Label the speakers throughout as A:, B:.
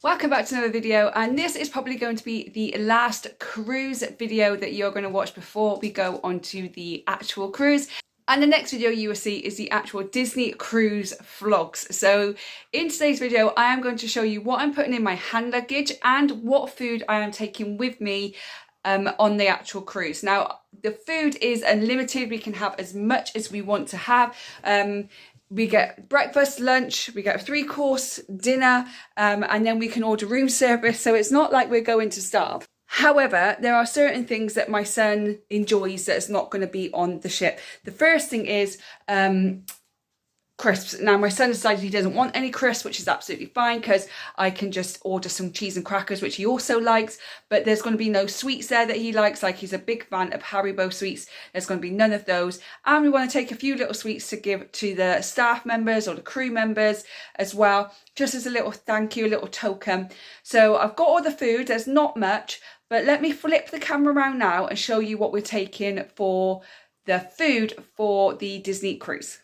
A: Welcome back to another video, and this is probably going to be the last cruise video that you're going to watch before we go on to the actual cruise. And the next video you will see is the actual Disney cruise vlogs. So in today's video, I am going to show you what I'm putting in my hand luggage and what food I am taking with me on the actual cruise. Now, the food is unlimited. We can have as much as we want to have. We get breakfast, lunch, we get a 3-course dinner, and then we can order room service. So it's not like we're going to starve. However, there are certain things that my son enjoys that's not going to be on the ship. The first thing is crisps. Now, my son decided he doesn't want any crisps, which is absolutely fine because I can just order some cheese and crackers, which he also likes. But there's going to be no sweets there that he likes. Like, he's a big fan of Haribo sweets. There's going to be none of those. And we want to take a few little sweets to give to the staff members or the crew members as well, just as a little thank you, a little token. So I've got all the food. There's not much, but let me flip the camera around now and show you what we're taking for the food for the Disney cruise.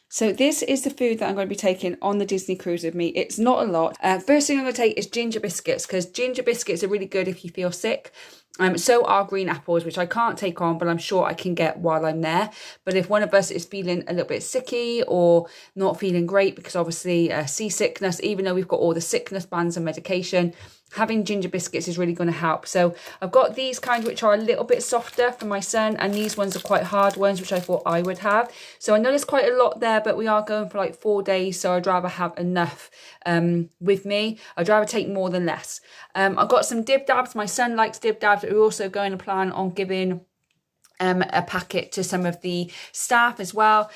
A: So this is the food that I'm going to be taking on the Disney cruise with me. It's not a lot. First thing I'm going to take is ginger biscuits, because ginger biscuits are really good if you feel sick. So are green apples, which I can't take on, but I'm sure I can get while I'm there. But if one of us is feeling a little bit sicky or not feeling great, because obviously seasickness, even though we've got all the sickness bands and medication, having ginger biscuits is really going to help. So I've got these kind which are a little bit softer for my son, and these ones are quite hard ones, which I thought I would have. So I know there's quite a lot there, but we are going for like 4 days, so I'd rather have enough with me. I'd rather take more than less. I've got some dib dabs. My son likes dib dabs, but we're also going to plan on giving a packet to some of the staff as well.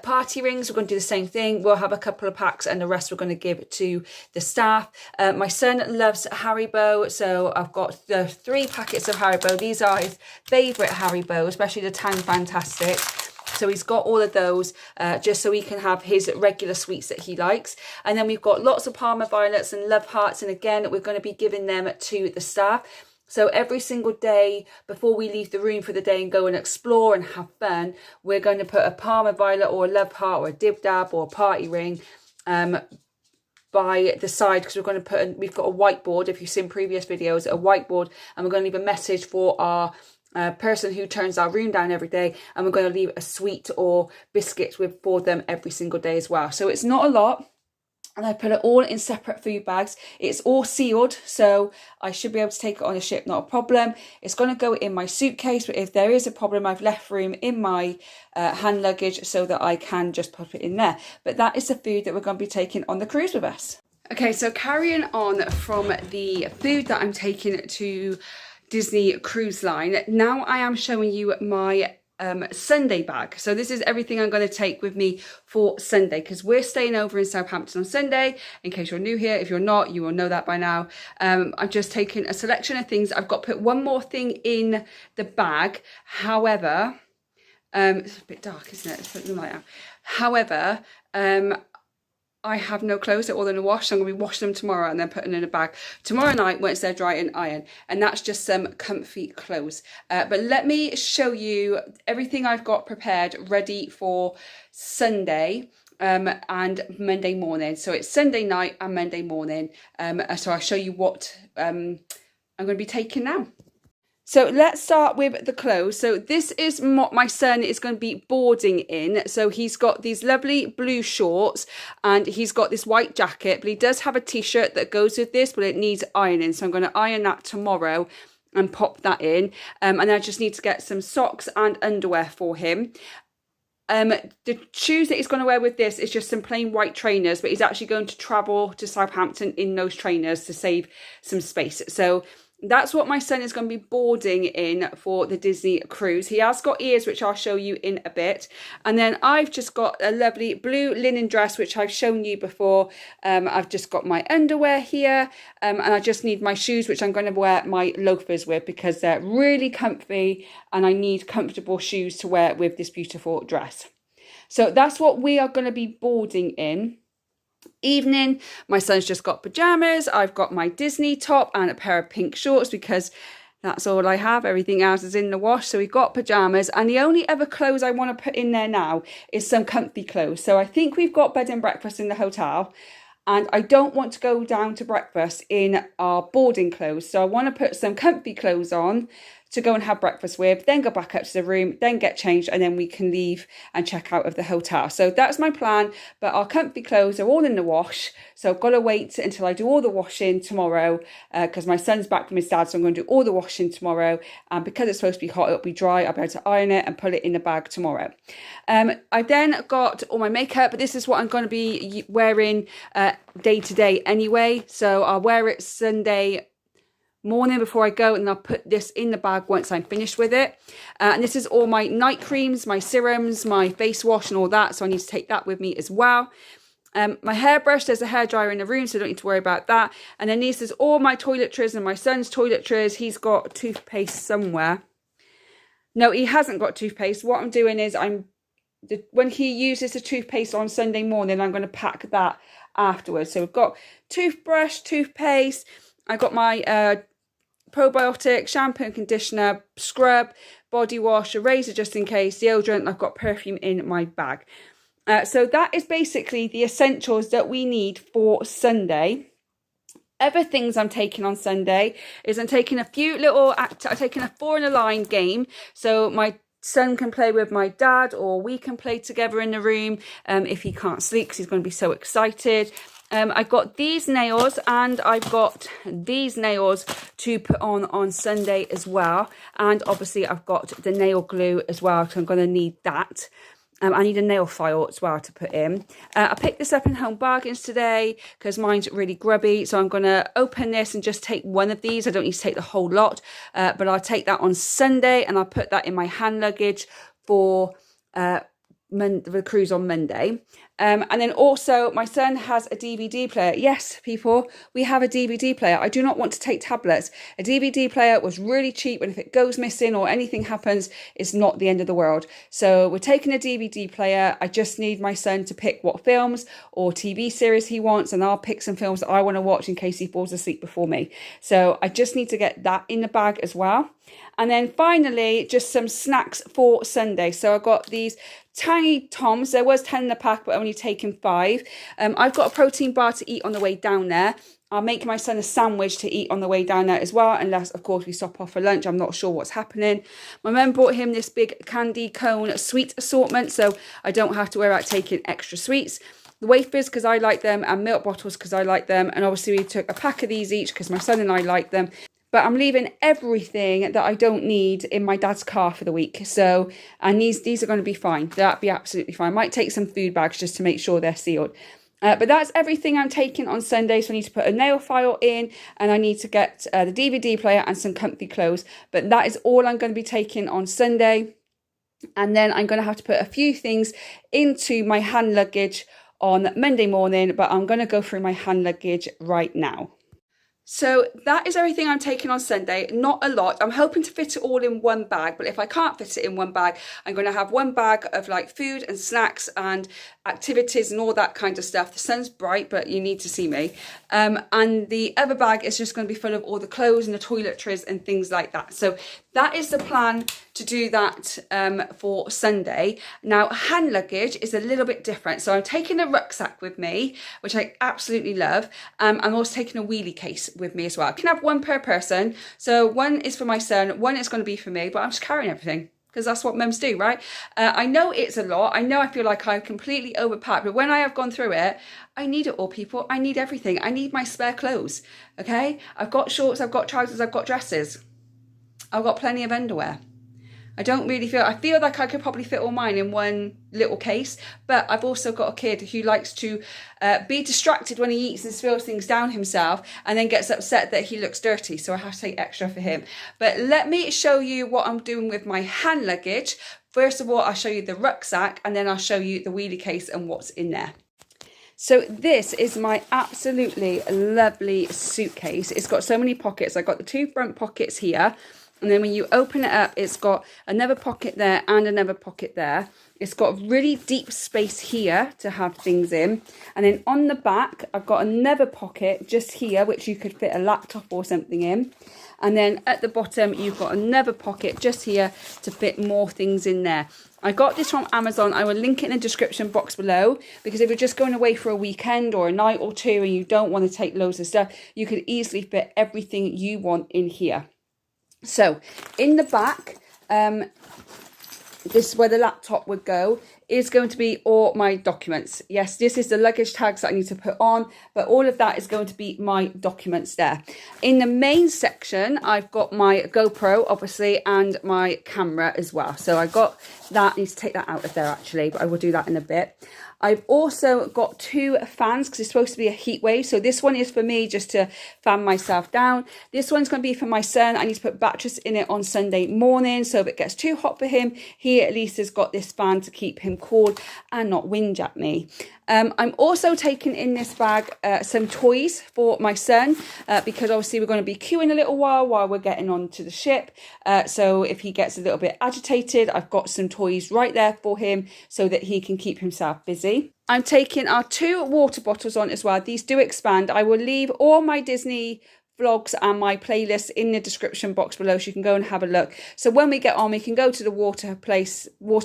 A: Party rings, we're going to do the same thing. We'll have a couple of packs and the rest we're going to give to the staff. My son loves Haribo, so I've got the 3 packets of Haribo. These are his favourite Haribo, especially the Tang Fantastic. So he's got all of those just so he can have his regular sweets that he likes. And then we've got lots of Parma Violets and Love Hearts, and again we're going to be giving them to the staff. So every single day before we leave the room for the day and go and explore and have fun, we're going to put a Parma Violet or a Love Heart or a Dib Dab or a Party Ring by the side, because we're going to put, we've got a whiteboard, if you've seen previous videos, a whiteboard, and we're going to leave a message for our person who turns our room down every day, and we're going to leave a sweet or biscuits for them every single day as well. So it's not a lot. And I put it all in separate food bags. It's all sealed, so I should be able to take it on a ship, not a problem. It's going to go in my suitcase, but if there is a problem, I've left room in my hand luggage so that I can just pop it in there. But that is the food that we're going to be taking on the cruise with us. Okay, so carrying on from the food that I'm taking to Disney Cruise Line, now I am showing you my Sunday bag. So this is everything I'm going to take with me for Sunday, because we're staying over in Southampton on Sunday. In case you're new here, if you're not, you will know that by now. I've just taken a selection of things. I've got to put one more thing in the bag. However, it's a bit dark, isn't it? Let's put the light out. However, I have no clothes, they're all in the wash, so I'm going to be washing them tomorrow and then putting them in a bag tomorrow night once they're dry and iron. And that's just some comfy clothes. But let me show you everything I've got prepared ready for Sunday and Monday morning. So it's Sunday night and Monday morning. So I'll show you what I'm going to be taking now. So let's start with the clothes. So this is what my son is going to be boarding in. So he's got these lovely blue shorts and he's got this white jacket, but he does have a t-shirt that goes with this, but it needs ironing. So I'm going to iron that tomorrow and pop that in. And I just need to get some socks and underwear for him. The shoes that he's going to wear with this is just some plain white trainers, but he's actually going to travel to Southampton in those trainers to save some space. So that's what my son is going to be boarding in for the Disney cruise. He has got ears, which I'll show you in a bit. And then I've just got a lovely blue linen dress, which I've shown you before. I've just got my underwear here. And I just need my shoes, which I'm going to wear my loafers with because they're really comfy. And I need comfortable shoes to wear with this beautiful dress. So that's what we are going to be boarding in. Evening, my son's just got pajamas. I've got my Disney top and a pair of pink shorts because that's all I have. Everything else is in the wash. So we've got pajamas, and the only other clothes I want to put in there now is some comfy clothes. So I think we've got bed and breakfast in the hotel, and I don't want to go down to breakfast in our boarding clothes. So I want to put some comfy clothes on to go and have breakfast with, then go back up to the room, then get changed, and then we can leave and check out of the hotel. So that's my plan, but our comfy clothes are all in the wash, so I've got to wait until I do all the washing tomorrow, because my son's back from his dad, so I'm going to do all the washing tomorrow, and because it's supposed to be hot, it'll be dry, I'll be able to iron it and put it in the bag tomorrow. I've then got all my makeup, but this is what I'm going to be wearing day to day anyway, so I'll wear it Sunday morning before I go, and I'll put this in the bag once I'm finished with it. And this is all my night creams, my serums, my face wash and all that, so I need to take that with me as well. My hairbrush, there's a hairdryer in the room, so I don't need to worry about that. And then this is all my toiletries and my son's toiletries. He's got toothpaste somewhere. No, he hasn't got toothpaste. What I'm doing is when he uses the toothpaste on Sunday morning, I'm going to pack that afterwards. So we've got toothbrush, toothpaste, I've got my probiotic, shampoo and conditioner, scrub, body wash, a razor just in case, deodorant, I've got perfume in my bag. So that is basically the essentials that we need for Sunday. Other things I'm taking on Sunday is I'm taking a few little, I'm taking a 4 in a line game. So my son can play with my dad, or we can play together in the room if he can't sleep, because he's going to be so excited. I've got these nails, and I've got these nails to put on Sunday as well. And obviously I've got the nail glue as well, so I'm going to need that. I need a nail file as well to put in. I picked this up in Home Bargains today because mine's really grubby. So I'm going to open this and just take one of these. I don't need to take the whole lot, but I'll take that on Sunday, and I'll put that in my hand luggage for the cruise on Monday. And then also my son has a DVD player. Yes, people, we have a DVD player. I do not want to take tablets. A DVD player was really cheap, and if it goes missing or anything happens, it's not the end of the world. So we're taking a DVD player. I just need my son to pick what films or TV series he wants, and I'll pick some films that I want to watch in case he falls asleep before me. So I just need to get that in the bag as well. And then finally, just some snacks for Sunday. So I've got these tiny Toms. There was 10 in the pack, but only taken 5. I've got a protein bar to eat on the way down there. I'll make my son a sandwich to eat on the way down there as well, unless, of course, we stop off for lunch. I'm not sure what's happening. My mum bought him this big candy cone sweet assortment, so I don't have to worry about taking extra sweets. The wafers, because I like them, and milk bottles, because I like them. And obviously we took a pack of these each because my son and I like them. But I'm leaving everything that I don't need in my dad's car for the week. So, and these are going to be fine. That'll be absolutely fine. I might take some food bags just to make sure they're sealed. But that's everything I'm taking on Sunday. So I need to put a nail file in, and I need to get the DVD player and some comfy clothes. But that is all I'm going to be taking on Sunday. And then I'm going to have to put a few things into my hand luggage on Monday morning. But I'm going to go through my hand luggage right now. So that is everything I'm taking on Sunday. Not a lot. I'm hoping to fit it all in one bag, but if I can't fit it in one bag, I'm going to have one bag of like food and snacks and activities and all that kind of stuff. The sun's bright, but you need to see me. And the other bag is just going to be full of all the clothes and the toiletries and things like that. So that is the plan to do that for Sunday. Now, hand luggage is a little bit different. So I'm taking a rucksack with me, which I absolutely love. I'm also taking a wheelie case with me as well. I can have one per person. So one is for my son, one is going to be for me, but I'm just carrying everything, because that's what mums do, right? I know it's a lot. I know I feel like I've completely overpacked, but when I have gone through it, I need it all, people. I need everything. I need my spare clothes, okay? I've got shorts, I've got trousers, I've got dresses. I've got plenty of underwear. I feel like I could probably fit all mine in one little case, but I've also got a kid who likes to be distracted when he eats and spills things down himself, and then gets upset that he looks dirty, so I have to take extra for him. But let me show you what I'm doing with my hand luggage. First of all, I'll show you the rucksack, and then I'll show you the wheelie case and what's in there. So this is my absolutely lovely suitcase. It's got so many pockets. I've got the 2 front pockets here. And then when you open it up, it's got another pocket there and another pocket there. It's got really deep space here to have things in. And then on the back, I've got another pocket just here, which you could fit a laptop or something in. And then at the bottom, you've got another pocket just here to fit more things in there. I got this from Amazon. I will link it in the description box below, because if you're just going away for a weekend or a night or two and you don't want to take loads of stuff, you could easily fit everything you want in here. So in the back, this is where the laptop would go, is going to be all my documents. Yes, this is the luggage tags that I need to put on, but all of that is going to be my documents there. In the main section, I've got my GoPro, obviously, and my camera as well. So I got that. I need to take that out of there, actually, but I will do that in a bit. I've also got 2 fans because it's supposed to be a heat wave. So this one is for me just to fan myself down. This one's going to be for my son. I need to put batteries in it on Sunday morning. So if it gets too hot for him, he at least has got this fan to keep him cool and not whinge at me. I'm also taking in this bag some toys for my son because obviously we're going to be queuing a little while we're getting onto the ship. So if he gets a little bit agitated, I've got some toys right there for him so that he can keep himself busy. I'm taking our 2 water bottles on as well. These do expand. I will leave all my Disney vlogs and my playlist in the description box below, so you can go and have a look. So when we get on, we can go to the water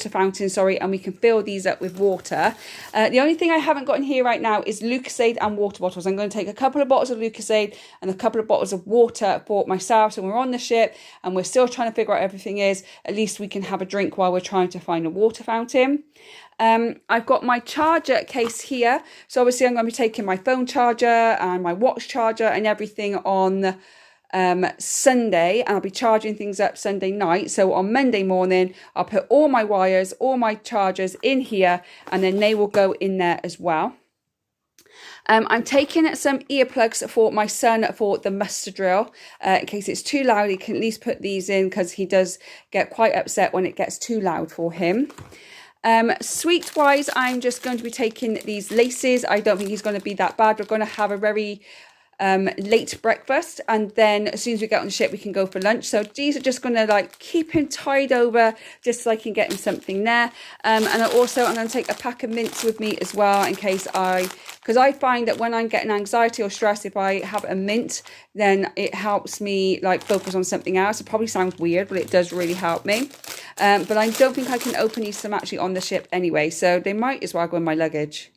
A: fountain, and we can fill these up with water. The only thing I haven't got in here right now is Lucozade and water bottles. I'm going to take a couple of bottles of Lucozade and a couple of bottles of water for myself. So when we're on the ship and we're still trying to figure out everything is, at least we can have a drink while we're trying to find a water fountain. I've got my charger case here. So obviously I'm going to be taking my phone charger and my watch charger and everything on Sunday, and I'll be charging things up Sunday night. So on Monday morning, I'll put all my wires, all my chargers in here, and then they will go in there as well. I'm taking some earplugs for my son for the muster drill. In case it's too loud, he can at least put these in because he does get quite upset when it gets too loud for him. Sweet wise, I'm just going to be taking these laces. I don't think he's going to be that bad. We're going to have a very late breakfast, and then as soon as we get on the ship we can go for lunch. So these are just going to like keep him tied over just so I can get him something there. And I'm going to take a pack of mints with me as well, in case because I find that when I'm getting anxiety or stress, if I have a mint, then it helps me like focus on something else. It probably sounds weird, but it does really help me. But I don't think I can open these some actually on the ship anyway, so they might as well go in my luggage.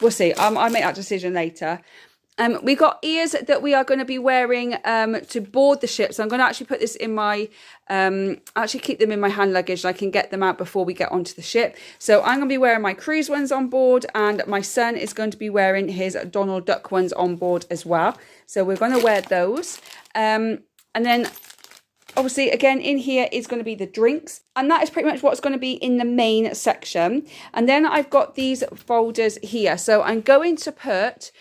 A: We'll see. I'll make that decision later. We got ears that we are going to be wearing to board the ship. So I'm going to actually put this in my, actually keep them in my hand luggage and I can get them out before we get onto the ship. So I'm going to be wearing my cruise ones on board, and my son is going to be wearing his Donald Duck ones on board as well. So we're going to wear those. And then obviously, again, in here is going to be the drinks. And that is pretty much what's going to be in the main section. And then I've got these folders here. So I'm going to put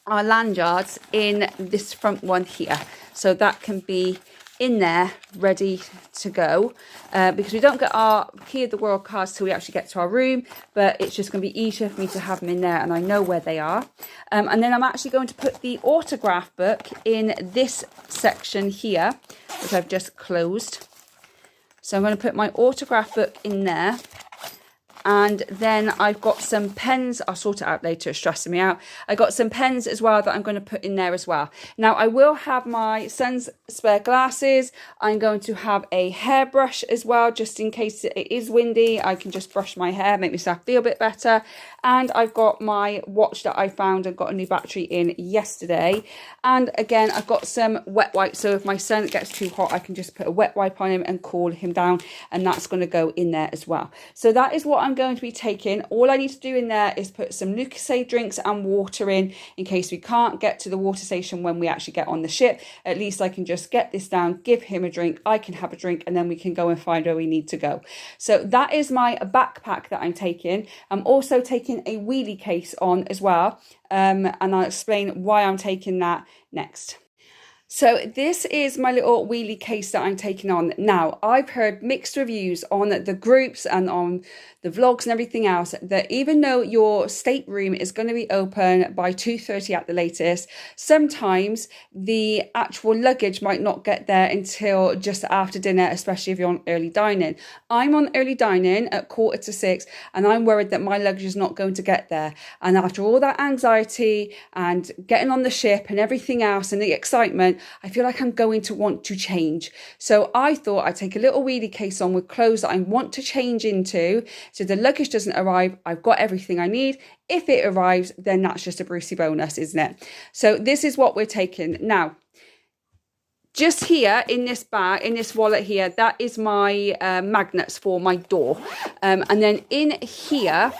A: our lanyards in this front one here. So that can be in there ready to go because we don't get our key of the world cards till we actually get to our room, but it's just going to be easier for me to have them in there and I know where they are. And then I'm actually going to put the autograph book in this section here, which I've just closed. So I'm going to put my autograph book in there. And then I've got some pens. I'll sort it out later, it's stressing me out. I got some pens as well that I'm going to put in there as well. Now, I will have my son's spare glasses. I'm going to have a hairbrush as well, just in case it is windy. I can just brush my hair, make myself feel a bit better. And I've got my watch that I found and got a new battery in yesterday. And again, I've got some wet wipes. So if my son gets too hot, I can just put a wet wipe on him and cool him down. And that's going to go in there as well. So that is what I'm going to be taking. All I need to do in there is put some Lucozade drinks and water in case we can't get to the water station when we actually get on the ship. At least I can just get this down, give him a drink, I can have a drink, and then we can go and find where we need to go. So that is my backpack that I'm taking. I'm also taking a wheelie case on as well, and I'll explain why I'm taking that next. So this is my little wheelie case that I'm taking on. Now, I've heard mixed reviews on the groups and on the vlogs and everything else that even though your stateroom is going to be open by 2:30 at the latest, sometimes the actual luggage might not get there until just after dinner, especially if you're on early dining. I'm on early dining at 5:45 and I'm worried that my luggage is not going to get there. And after all that anxiety and getting on the ship and everything else and the excitement, then I feel like I'm going to want to change. So I thought I'd take a little wheelie case on with clothes that I want to change into. So the luggage doesn't arrive, I've got everything I need. If it arrives, then that's just a Brucey bonus, isn't it? So this is what we're taking. Now, just here in this bag, in this wallet here, that is my magnets for my door. And then in here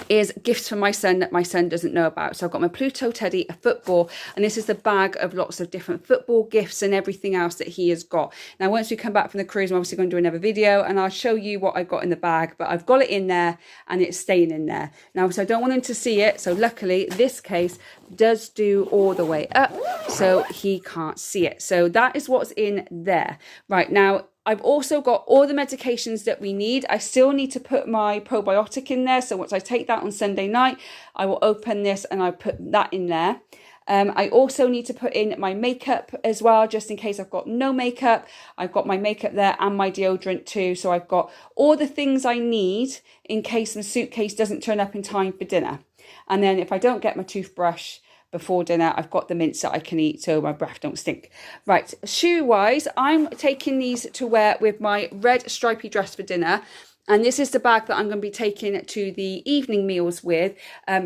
A: is gifts for my son that my son doesn't know about. So I've got my Pluto teddy, a football, and this is the bag of lots of different football gifts and everything else that he has got. Now, once we come back from the cruise, I'm obviously going to do another video and I'll show you what I've got in the bag, but I've got it in there and it's staying in there. Now, so I don't want him to see it. So luckily this case does do all the way up so he can't see it. So that is what's in there. Right, now, I've also got all the medications that we need. I still need to put my probiotic in there. So once I take that on Sunday night, I will open this and I put that in there. I also need to put in my makeup as well, just in case I've got no makeup. I've got my makeup there and my deodorant too. So I've got all the things I need in case the suitcase doesn't turn up in time for dinner. And then if I don't get my toothbrush before dinner, I've got the mints that I can eat so my breath don't stink. Right, shoe wise, I'm taking these to wear with my red stripy dress for dinner. And this is the bag that I'm going to be taking to the evening meals with,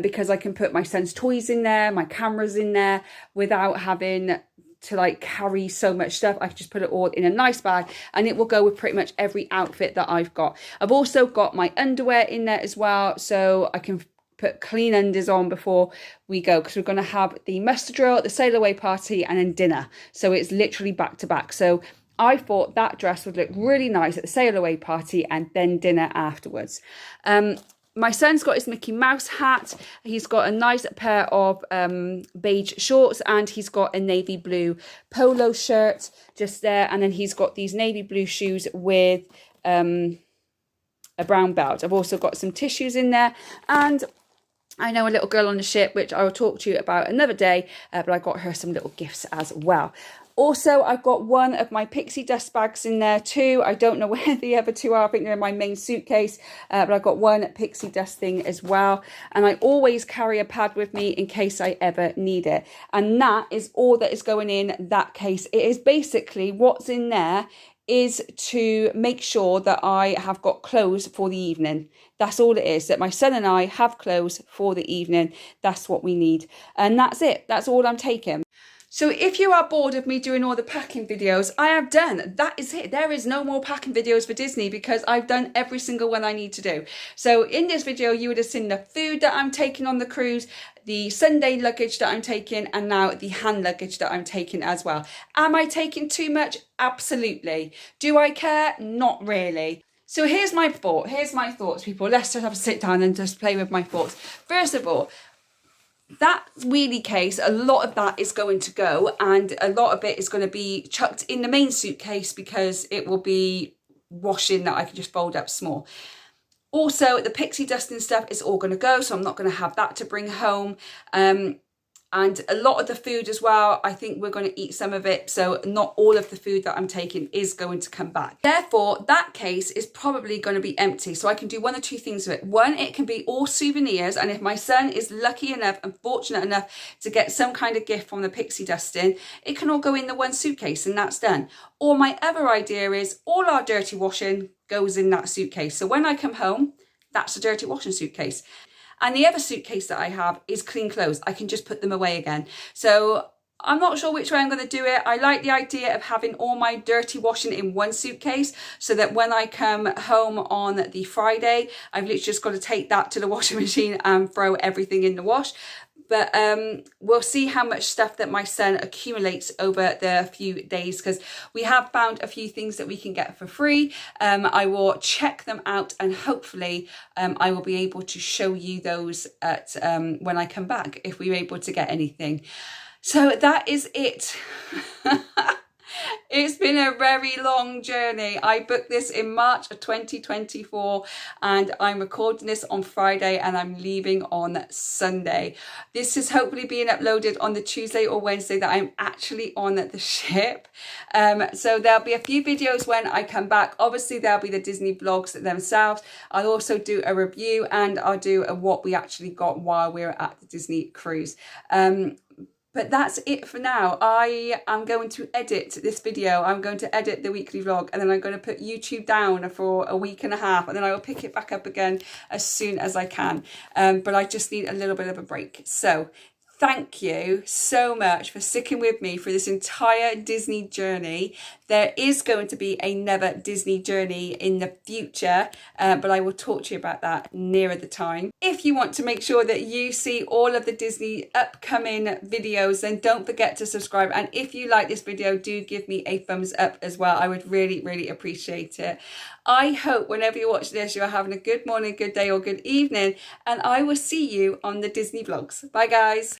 A: because I can put my son's toys in there, my cameras in there, without having to like carry so much stuff. I can just put it all in a nice bag and it will go with pretty much every outfit that I've got. I've also got my underwear in there as well, so I can put clean undies on before we go, because we're going to have the muster drill, the sail away party, and then dinner. So it's literally back to back. So I thought that dress would look really nice at the sail away party and then dinner afterwards. My son's got his Mickey Mouse hat. He's got a nice pair of beige shorts and he's got a navy blue polo shirt just there. And then he's got these navy blue shoes with a brown belt. I've also got some tissues in there, and I know a little girl on the ship, which I will talk to you about another day, but I got her some little gifts as well. Also, I've got one of my pixie dust bags in there too. I don't know where the other two are. I think they're in my main suitcase, but I've got one pixie dust thing as well. And I always carry a pad with me in case I ever need it. And that is all that is going in that case. It is basically what's in there is to make sure that I have got clothes for the evening. That's all it is, that my son and I have clothes for the evening. That's what we need. And that's it. That's all I'm taking. So if you are bored of me doing all the packing videos, I have done. That is it. There is no more packing videos for Disney because I've done every single one I need to do. So in this video, you would have seen the food that I'm taking on the cruise, the Sunday luggage that I'm taking, and now the hand luggage that I'm taking as well. Am I taking too much? Absolutely. Do I care? Not really. So here's my thought. Here's my thoughts, people. Let's just have a sit down and just play with my thoughts. First of all, that wheelie case, a lot of that is going to go, and a lot of it is going to be chucked in the main suitcase because it will be washing that I can just fold up small. Also, the pixie dust and stuff is all going to go, so I'm not going to have that to bring home. And a lot of the food as well, I think we're going to eat some of it. So not all of the food that I'm taking is going to come back. Therefore, that case is probably going to be empty. So I can do one or two things with it. One, it can be all souvenirs. And if my son is lucky enough and fortunate enough to get some kind of gift from the pixie dusting, it can all go in the one suitcase and that's done. Or my other idea is all our dirty washing goes in that suitcase. So when I come home, that's a dirty washing suitcase. And the other suitcase that I have is clean clothes. I can just put them away again. So I'm not sure which way I'm going to do it. I like the idea of having all my dirty washing in one suitcase so that when I come home on the Friday, I've literally just got to take that to the washing machine and throw everything in the wash. But we'll see how much stuff that my son accumulates over the few days, because we have found a few things that we can get for free. I will check them out and hopefully I will be able to show you those at when I come back, if we're able to get anything. So that is it. It's been a very long journey. I booked this in March of 2024 and I'm recording this on Friday and I'm leaving on Sunday. This is hopefully being uploaded on the Tuesday or Wednesday that I'm actually on the ship. So there'll be a few videos when I come back. Obviously there'll be the Disney vlogs themselves. I'll also do a review and I'll do a what we actually got while we were at the Disney cruise. But that's it for now. I am going to edit this video. I'm going to edit the weekly vlog, and then I'm going to put YouTube down for a week and a half, and then I will pick it back up again as soon as I can. But I just need a little bit of a break. So thank you so much for sticking with me for this entire Disney journey. There is going to be another Disney journey in the future, but I will talk to you about that nearer the time. If you want to make sure that you see all of the Disney upcoming videos, then don't forget to subscribe. And if you like this video, do give me a thumbs up as well. I would really, really appreciate it. I hope whenever you watch this, you're having a good morning, good day, or good evening, and I will see you on the Disney vlogs. Bye, guys.